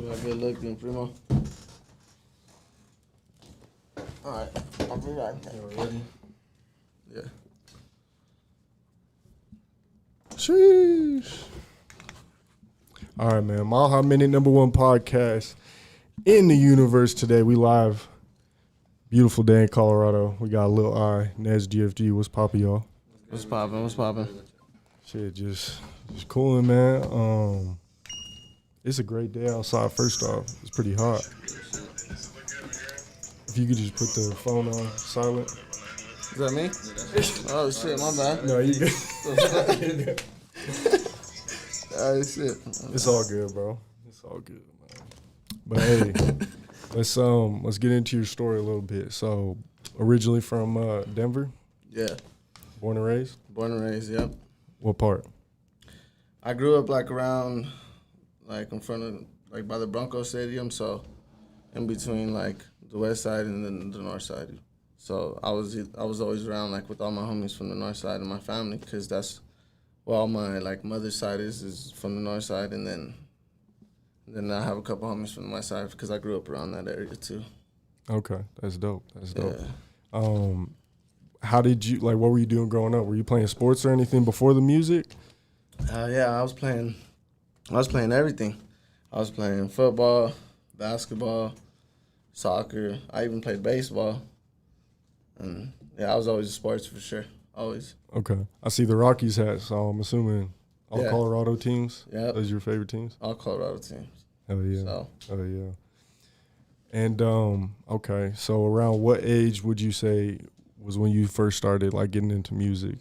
got good looking, primo. All right, I'll be right back. You ready? Yeah. Sheesh. All right, man. Mile High Minute #1 podcast in the universe today. We live. Beautiful day in Colorado. We got a little eye. NEZ GFG. What's poppin', y'all? What's poppin'? What's poppin'? Shit, just cooling, man. It's a great day outside. First off, it's pretty hot. If you could just put the phone on silent. Is that me? Oh shit, my bad. No, you good. Oh shit. It's all good, bro. It's all good, man. But hey, let's get into your story a little bit. So, originally from Denver? Yeah. Born and raised? Born and raised, yep. What part? I grew up around in front of by the Bronco Stadium, so in between the west side and then the north side. So I was always around with all my homies from the north side of my family, because that's where all my mother's side is from the north side, and then I have a couple homies from the west side because I grew up around that area too. Okay, that's dope. That's dope. Yeah. How did you what were you doing growing up? Were you playing sports or anything before the music? Yeah, I was playing everything. I was playing football, basketball, soccer. I even played baseball. And yeah, I was always in sports for sure. Always. Okay. I see the Rockies hat, so I'm assuming all Yeah. Colorado teams? Yep. Those are your favorite teams? All Colorado teams. Hell yeah. So. Hell yeah. And, okay, so around what age would you say was when you first started, getting into music?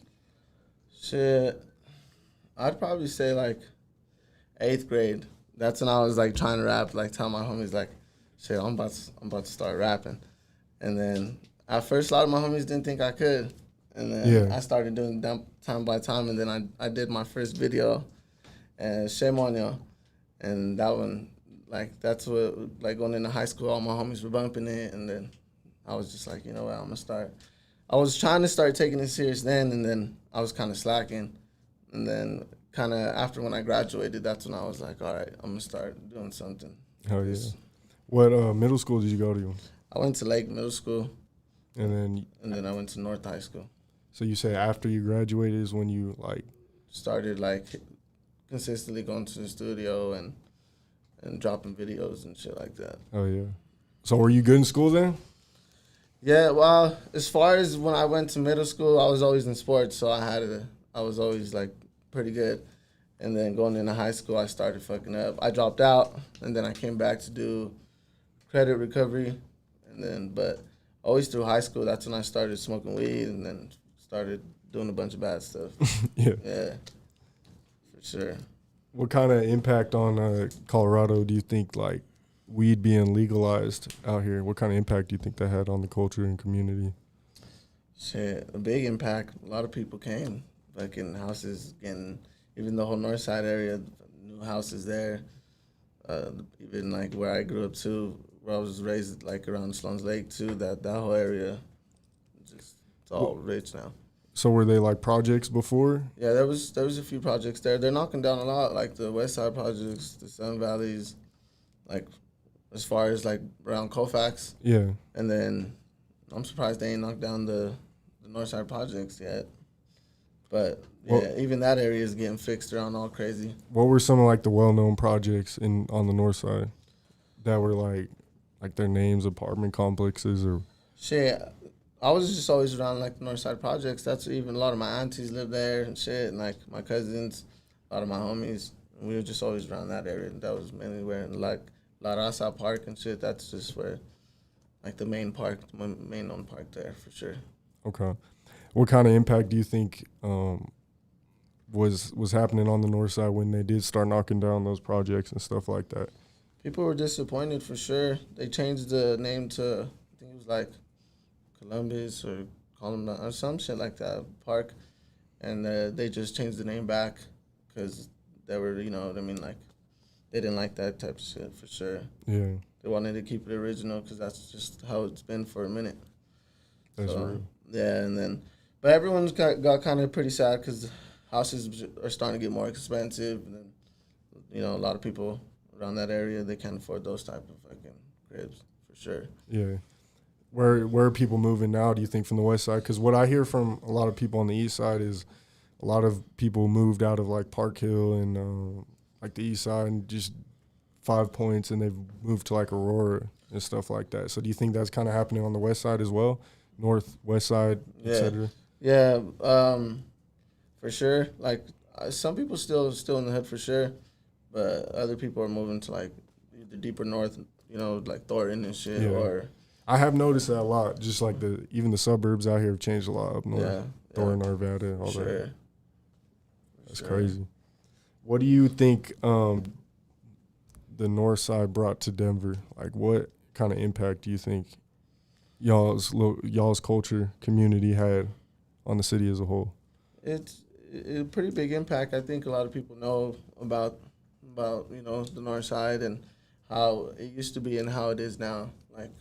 Shit. I'd probably say, 8th grade. That's when I was, trying to rap, telling my homies, shit, I'm about to start rapping. And then at first, a lot of my homies didn't think I could. And then I started doing them time by time, and then I did my first video, and Shame on Ya. And that one, that's what, going into high school, all my homies were bumping it, and then I was just you know what, I'm going to start. I was trying to start taking it serious then, and then I was kind of slacking. And then kind of after when I graduated, that's when I was all right, I'm going to start doing something. Hell yeah. What middle school did you go to? I went to Lake Middle School. And then I went to North High School. So you say after you graduated is when you started consistently going to the studio and dropping videos and shit like that. Oh yeah. So were you good in school then? Yeah, well, as far as when I went to middle school, I was always in sports, so I was always pretty good. And then going into high school, I started fucking up. I dropped out, and then I came back to do credit recovery, but always through high school, that's when I started smoking weed, and then started doing a bunch of bad stuff. Yeah. Yeah, for sure. What kind of impact on Colorado do you think weed being legalized out here? What kind of impact do you think that had on the culture and community? Shit, a big impact. A lot of people came, in houses, even the whole north side area, new houses there. Even where I grew up too, where I was raised around Sloan's Lake too, that whole area, it's all rich now. So were they projects before? Yeah, there was a few projects there. They're knocking down a lot, the West Side projects, the Sun Valleys, as far as around Colfax. Yeah. And then I'm surprised they ain't knocked down the North Side projects yet. But yeah, even that area is getting fixed around all crazy. What were some of the well-known projects on the north side that were their names, apartment complexes or? Shit, I was just always around the North Side projects. That's even a lot of my aunties live there and shit, and my cousins, a lot of my homies. We were just always around that area. That was mainly where La Raza Park and shit. That's just where the main park, main known park there for sure. Okay. What kind of impact do you think was happening on the north side when they did start knocking down those projects and stuff like that? People were disappointed for sure. They changed the name to, I think it was Columbus or Column or some shit like that, park. And they just changed the name back because they were, you know what I mean, they didn't like that type of shit for sure. Yeah. They wanted to keep it original because that's just how it's been for a minute. That's right. Yeah, but everyone's got kind of pretty sad because houses are starting to get more expensive. And then, a lot of people around that area, they can't afford those type of fucking cribs for sure. Yeah. Where are people moving now, do you think, from the west side? Because what I hear from a lot of people on the east side is a lot of people moved out of, like, Park Hill and, like, the east side and just 5 Points, and they've moved to, like, Aurora and stuff like that. So do you think that's kind of happening on the west side as well? North, west side, et cetera? Yeah, for sure. Like, some people still in the hood for sure, but other people are moving to, like, the deeper north, you know, like Thornton and shit, or... I have noticed that a lot. Just like even the suburbs out here have changed a lot up north. Yeah. Thornton, Arvada, all sure. that. That's crazy. What do you think the north side brought to Denver? Like, what kind of impact do you think y'all's culture community had on the city as a whole? It's a pretty big impact. I think a lot of people know about you know, the north side and how it used to be and how it is now. Like,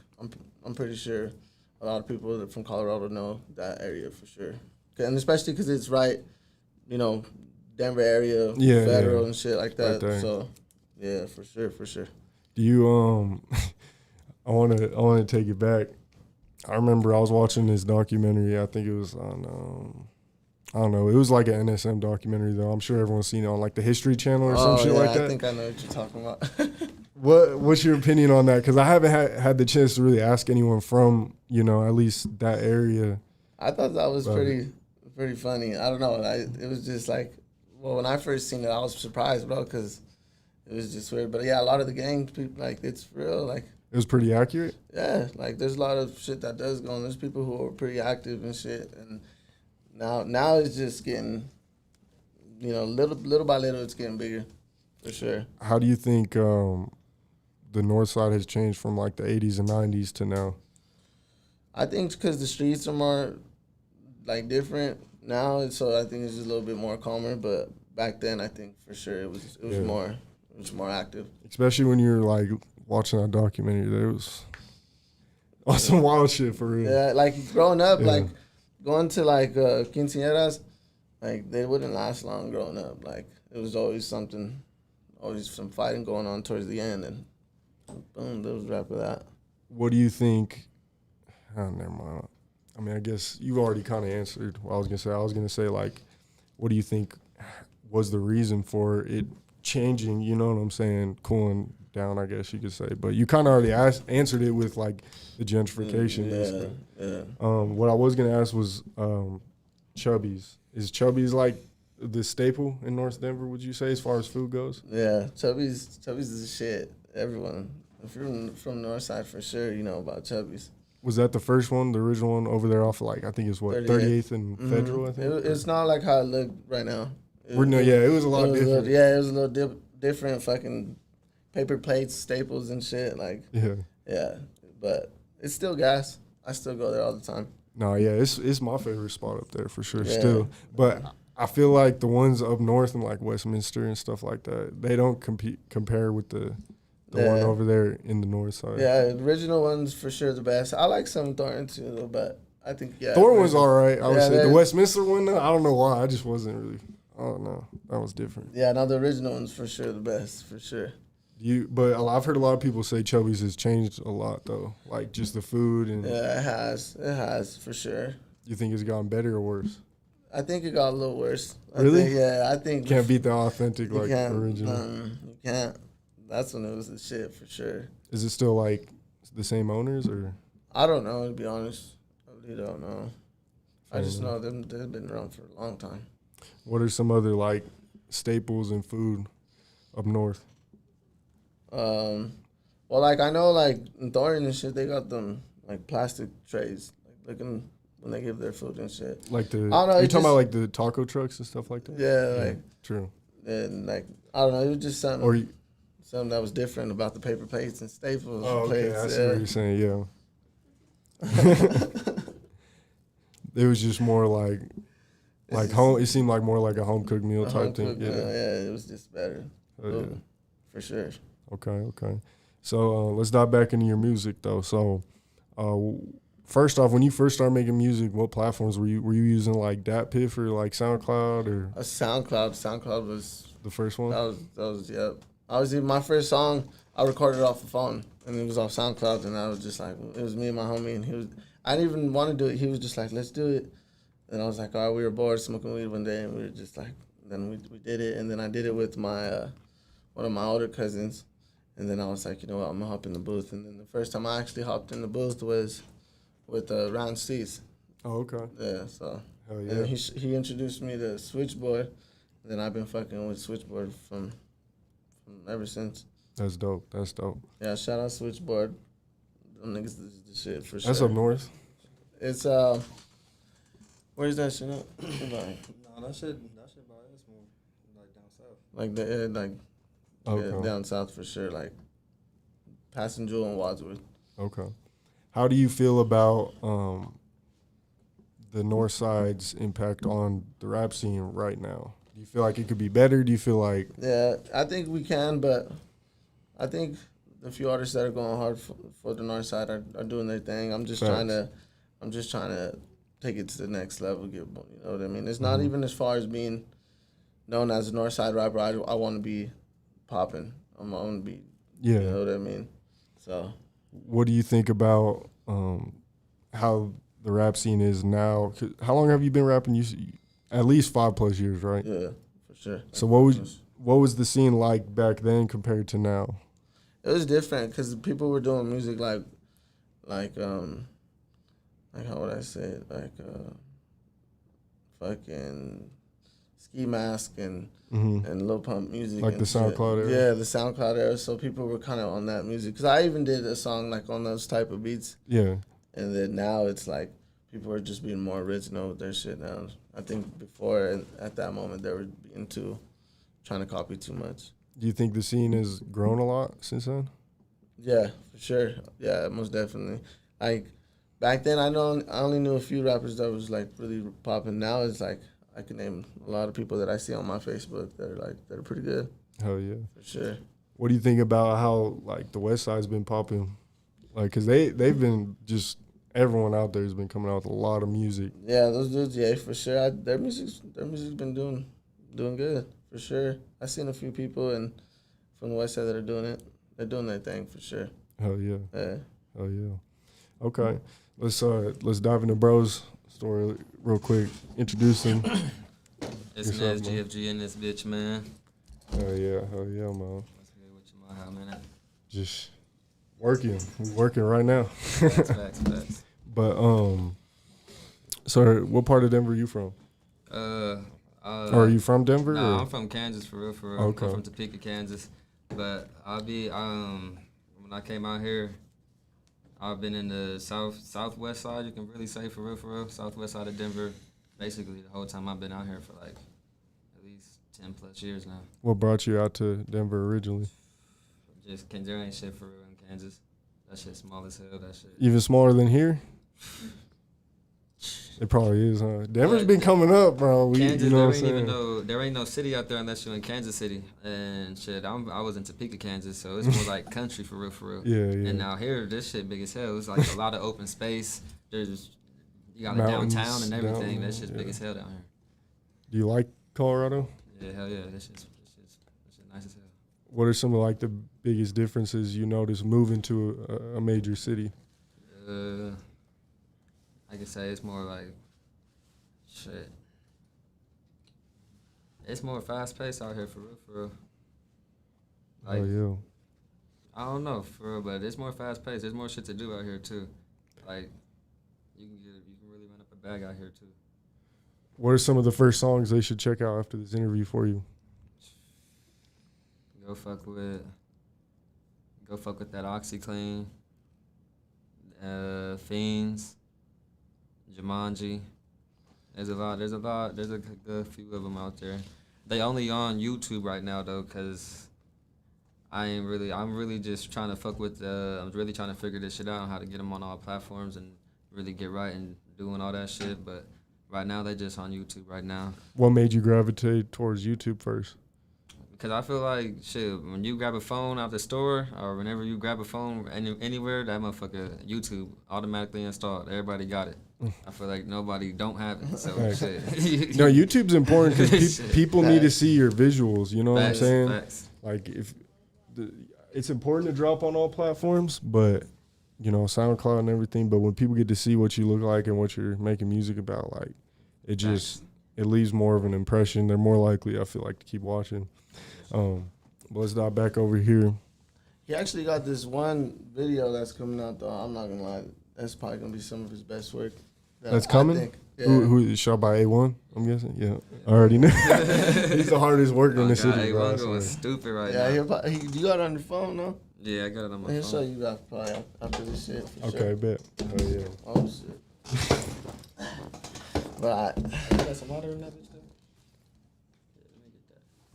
I'm pretty sure a lot of people from Colorado know that area for sure, and especially because it's right, you know, Denver area, federal and shit like that. Right, so, yeah, for sure. Do you I want to take it back. I remember I was watching this documentary. I think it was on I don't know. It was like an NSM documentary though. I'm sure everyone's seen it on like the History Channel or some shit like that. I think I know what you're talking about. What's your opinion on that? Because I haven't had the chance to really ask anyone from, you know, at least that area. I thought that was pretty funny. I don't know. It was just like, well, when I first seen it, I was surprised, bro, because it was just weird. But yeah, a lot of the gang people, like, it's real. Like, it was pretty accurate. Yeah, like there's a lot of shit that does go on. There's people who are pretty active and shit, and now it's just getting, you know, little by little, it's getting bigger, for sure. How do you think the north side has changed from like the 80s and 90s to now? I think because the streets are more like different now, so I think it's just a little bit more calmer. But back then, I think for sure it was more active. Especially when you're like watching that documentary, there was some wild shit for real. Yeah, like growing up, like going to like quinceañeras, like they wouldn't last long growing up. Like it was always some fighting going on towards the end, and boom, there was rap of that. What do you think? Oh, never mind. I mean, I guess you've already kind of answered what I was gonna say. I was gonna say, like, what do you think was the reason for it changing? You know what I'm saying? Cooling down, I guess you could say. But you kind of already answered it with like the gentrification. What I was gonna ask was Chubby's. Is Chubby's like the staple in North Denver? Would you say, as far as food goes? Yeah, Chubby's is the shit. Everyone, if you're from the north side, for sure, you know about Chubby's. Was that the first one, the original one over there off of like, I think it's what, 38th and Federal, I think? It's not like how it looked right now. It was a lot different. It was a little different, fucking paper plates, staples and shit. Like, yeah. But it's still gas. I still go there all the time. No, yeah, it's my favorite spot up there for sure still. But I feel like the ones up north in like Westminster and stuff like that, they don't compare with the one over there in the north side. Yeah, the original one's for sure the best. I like some Thornton too, though, but I think, Thornton was all right. I would say the Westminster one, though, I don't know why. I just wasn't really, I don't know. That was different. Yeah, no, the original one's for sure the best, for sure. But I've heard a lot of people say Chubby's has changed a lot, though. Like, just the food and... Yeah, it has. It has, for sure. You think it's gotten better or worse? I think it got a little worse. Really? I think... Can't beat the authentic, like, original. You can't. That's when it was the shit, for sure. Is it still, like, the same owners, or? I don't know, to be honest. I really don't know. I just know they've been around for a long time. What are some other, like, staples in food up north? Well, like, I know, like, in Thornton and shit, they got them, like, plastic trays, like, looking when they give their food and shit. Like the, I don't know, you're talking about, like, the taco trucks and stuff like that? Yeah, like. True. And, like, I don't know, it was just something. Something that was different about the paper plates and staples. Oh, okay, plates. I see what you're saying, yeah. It was just more like home. It seemed like more like a home cooked meal type thing. Yeah, it was just better. For sure. Okay. So let's dive back into your music though. So first off, when you first started making music, what platforms were you using, like DatPiff or like SoundCloud or? SoundCloud. SoundCloud was the first one. That was yep. Obviously, my first song I recorded off the phone, and it was off SoundCloud, and I was just like, it was me and my homie, and he was. I didn't even want to do it. He was just like, let's do it. And I was like, all right, we were bored smoking weed one day, and we were just like, then we did it, and then I did it with my one of my older cousins, and then I was like, you know what, I'm gonna hop in the booth, and then the first time I actually hopped in the booth was with Round Steez. Oh, okay. Yeah, so. Hell yeah. And he introduced me to Switchboard, and then I've been fucking with Switchboard from ever since. That's dope. That's dope. Yeah, shout out Switchboard. Them niggas is the shit for sure. That's up north. It's where's that shit at? No, that shit by us more like down south. Like the Okay. down south for sure. Like passing Jewel and Wadsworth. Okay. How do you feel about the North Side's impact on the rap scene right now? Do you feel like it could be better? Do you feel like... Yeah, I think we can, but I think the few artists that are going hard for the North Side are doing their thing. I'm just trying to take it to the next level. You know what I mean? It's not even as far as being known as a North Side rapper. I want to be popping. I want to be. Yeah. You know what I mean? So. What do you think about how the rap scene is now? How long have you been rapping? At least 5+ years, right? Yeah, for sure. So what was the scene like back then compared to now? It was different because people were doing music like how would I say it? Fucking Ski Mask and Lil Pump music. Like and the SoundCloud era? Yeah, the SoundCloud era. So people were kind of on that music. Because I even did a song like on those type of beats. Yeah. And then now it's like people are just being more original with their shit now. I think before, and at that moment, they were being trying to copy too much. Do you think the scene has grown a lot since then? Yeah, for sure. Yeah, most definitely. Like back then, I only knew a few rappers that was like really popping. Now it's like I can name a lot of people that I see on my Facebook that are pretty good. Hell yeah, for sure. What do you think about how like the West Side's been popping? Like, cause they've been just everyone out there has been coming out with a lot of music. Yeah, those dudes, yeah, for sure. Their music's been doing good for sure. I seen a few people from the West Side that are doing it. They're doing their thing for sure. Hell yeah. Yeah. Hell yeah. Okay, let's dive into Bro's story real quick. Introduce him. It's NEZ GFG in this bitch, man. Hell yeah, man. What's good with you, my man? Just working. We're working right now. Facts. But so what part of Denver are you from? Or are you from Denver? Nah, or? I'm from Kansas for real. Okay. I'm from Topeka, Kansas. But I'll be when I came out here, I've been in the southwest side. You can really say for real, southwest side of Denver. Basically, the whole time I've been out here for like at least 10+ years now. What brought you out to Denver originally? Just there ain't shit for real in Kansas. That shit small as hell. That shit. Even smaller than here? It probably is, huh? Denver's been coming up, bro. Kansas, you know what I'm saying? there ain't no city out there unless you're in Kansas City. And shit, I was in Topeka, Kansas, so it's more like country for real. Yeah. And now here, this shit big as hell. It's like a lot of open space. You got a Mountains, downtown and everything. down, That shit's big yeah. as hell down here. Do you like Colorado? Yeah, hell yeah. That shit's nice as hell. What are some of like the biggest differences you notice moving to a major city? I could say it's more like shit. It's more fast paced out here for real. Like, Oh yeah. I don't know for real, but it's more fast paced. There's more shit to do out here too. Like you can really run up a bag out here too. What are some of the first songs they should check out after this interview for you? Go fuck with that OxyClean, Fiends, Jumanji. There's a good few of them out there. They only on YouTube right now though, cause I'm really just trying to fuck with. I'm really trying to figure this shit out on how to get them on all platforms and really get right and doing all that shit. But right now they just on YouTube right now. What made you gravitate towards YouTube first? Because I feel like, shit, when you grab a phone out the store or whenever you grab a phone anywhere, that motherfucker, YouTube, automatically installed. Everybody got it. I feel like nobody don't have it. So, Right. shit. No, YouTube's important because Shit. people need to see your visuals. You know what I'm saying? Facts. Like if it's important to drop on all platforms, but SoundCloud and everything. But when people get to see what you look like and what you're making music about, like it leaves more of an impression. They're more likely, I feel like, to keep watching. But let's dive back over here. He actually got this one video that's coming out, though. I'm not gonna lie, that's probably gonna be some of his best work. That's coming. Think, yeah. Who is shot by A1? I'm guessing. Yeah, I already knew. He's the hardest worker in the city. A1 going stupid right now. Yeah, you got it on your phone, no? Yeah, I got it on my phone. He'll show you that probably after this shit. Okay, sure. bet. Oh yeah. Oh shit. But I got some water in that bitch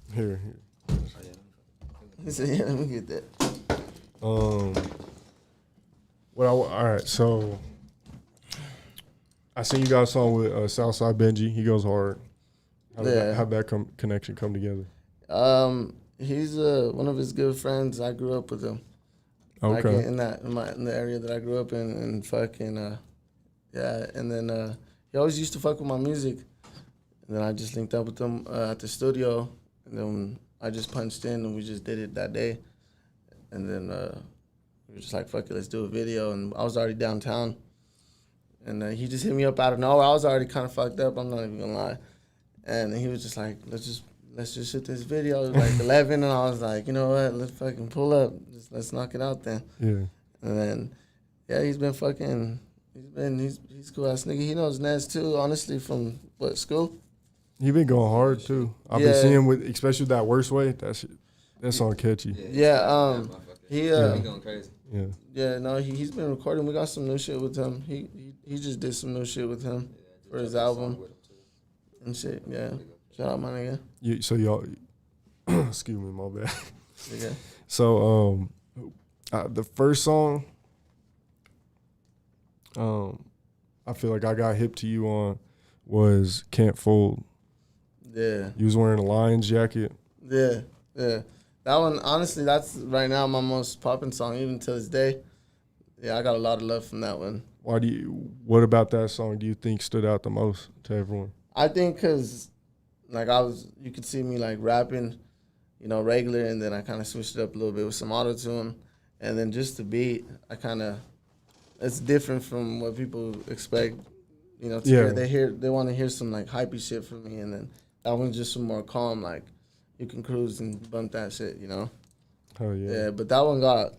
though. Here. He said, "Yeah, let me get that." All right. So I seen you got a song with Southside Benji. He goes hard. How'd that connection come together? He's one of his good friends. I grew up with him. Okay. Like in the area that I grew up in, and fucking yeah. And then he always used to fuck with my music. And then I just linked up with him at the studio, and then I just punched in, and we just did it that day. And then we were just like, fuck it, let's do a video. And I was already downtown. And he just hit me up out of nowhere. I was already kind of fucked up, I'm not even gonna lie. And he was just like, let's just shoot this video. It was like 11, and I was like, you know what, let's fucking pull up. Let's knock it out then. Yeah. And then, yeah, he's cool ass nigga. He knows NEZ too, honestly, from school? He been going hard too. I've been seeing with, especially That Worst Way. That song catchy. Yeah. He going crazy. Yeah. Yeah. No, he's been recording. We got some new shit with him. He just did some new shit with him for his album and shit. Yeah. Shout out my nigga. So y'all, excuse me, my bad. Yeah. So the first song, I feel like I got hip to you on was Can't Fold. Yeah. You was wearing a Lions jacket. Yeah. That one, honestly, that's right now my most popping song, even to this day. Yeah, I got a lot of love from that one. What about that song do you think stood out the most to everyone? I think because, like, you could see me, like, rapping, regular, and then I kind of switched it up a little bit with some auto-tune. And then just the beat, it's different from what people expect, to hear. They want to hear some, like, hypey shit from me, and then that one's just some more calm, like, you can cruise and bump that shit, Oh, yeah. Yeah, but that one got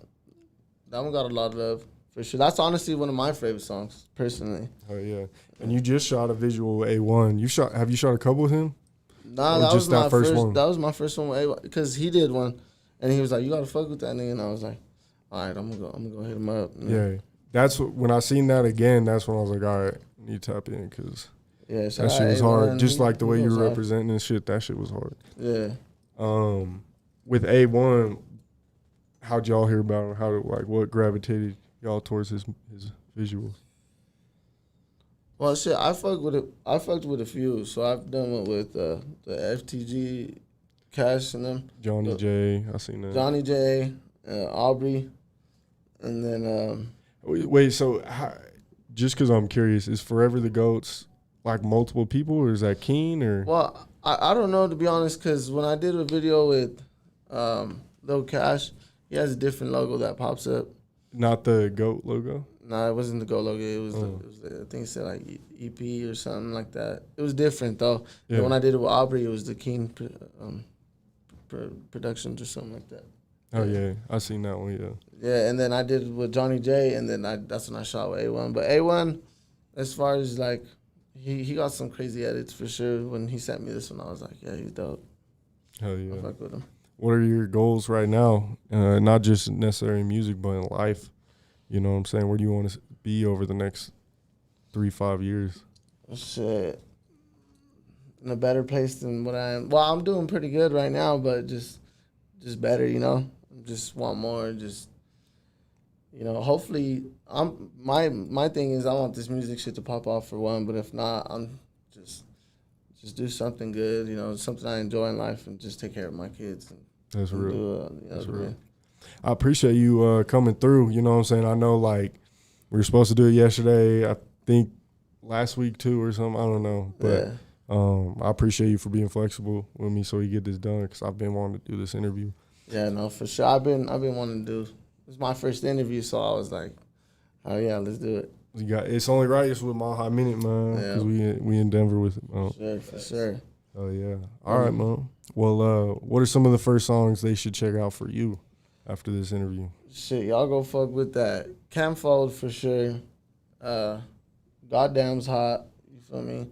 a lot of love, for sure. That's honestly one of my favorite songs, personally. Oh, yeah. And you just shot a visual with A1. Have you shot a couple with him? Nah, that was my first one. That was my first one with A1, because he did one, and he was like, "You gotta fuck with that nigga," and I was like, "All right, I'm gonna go hit him up." Yeah, that's when I seen that again. That's when I was like, "All right, I need to tap in," because that shit was hard. Just like the way you were representing and shit, that shit was hard. Yeah. With A1, how'd y'all hear about him? What gravitated y'all towards his visuals? Well, shit, I fucked with a few. So I've done it with the FTG, Cash and them. Johnny J, I seen that. Johnny J, Aubrey, and then. Wait, so just because I'm curious, is Forever the Goats like multiple people, or is that Keen, or? Well, I don't know, to be honest, because when I did a video with Lil Cash, he has a different logo that pops up. Not the GOAT logo? No, it wasn't the GOAT logo. It was, I think it said like EP or something like that. It was different, though. Yeah. And when I did it with Aubrey, it was the Keen Productions or something like that. Oh, yeah. I seen that one, yeah. Yeah, and then I did it with Johnny J, and then that's when I shot with A1. But A1, as far as, like, he got some crazy edits for sure. When he sent me this one, I was like, yeah, he's dope. Hell yeah. I fuck with him. What are your goals right now? Not just necessarily in music, but in life. You know what I'm saying? Where do you want to be over the next 3-5 years? Shit. In a better place than what I am. Well, I'm doing pretty good right now, but just better, Just want more, hopefully my thing is I want this music shit to pop off for one, but if not, I'm just do something good, something I enjoy in life, and just take care of my kids. That's real. That's real. I appreciate you coming through. You know what I'm saying? I know, like, we were supposed to do it yesterday. I think last week too or something. I don't know, but I appreciate you for being flexible with me so we get this done, because I've been wanting to do this interview. Yeah, no, for sure. I've been wanting to do. It's my first interview, so I was like, oh yeah, let's do it. It's only right. It's with Mile High Minute, man. Because we in Denver with it, man. Sure, for sure. Oh yeah. All right, man. Well, what are some of the first songs they should check out for you after this interview? Shit, y'all go fuck with that. Camfold for sure. Goddamn's hot. You feel me?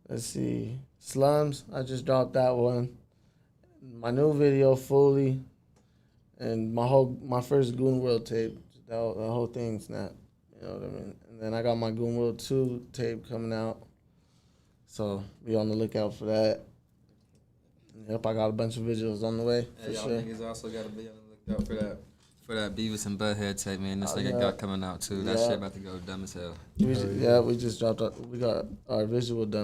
Let's see. Slums. I just dropped that one. My new video, Fully, and my first Goon World tape. The whole thing snapped. You know what I mean? And then I got my Goon World 2 tape coming out. So be on the lookout for that. Yep, I got a bunch of visuals on the way. For Y'all sure. niggas also got to be on the lookout for that Beavis and Butthead tape, man. This nigga got coming out too. That shit about to go dumb as hell. We just dropped. We got our visual done.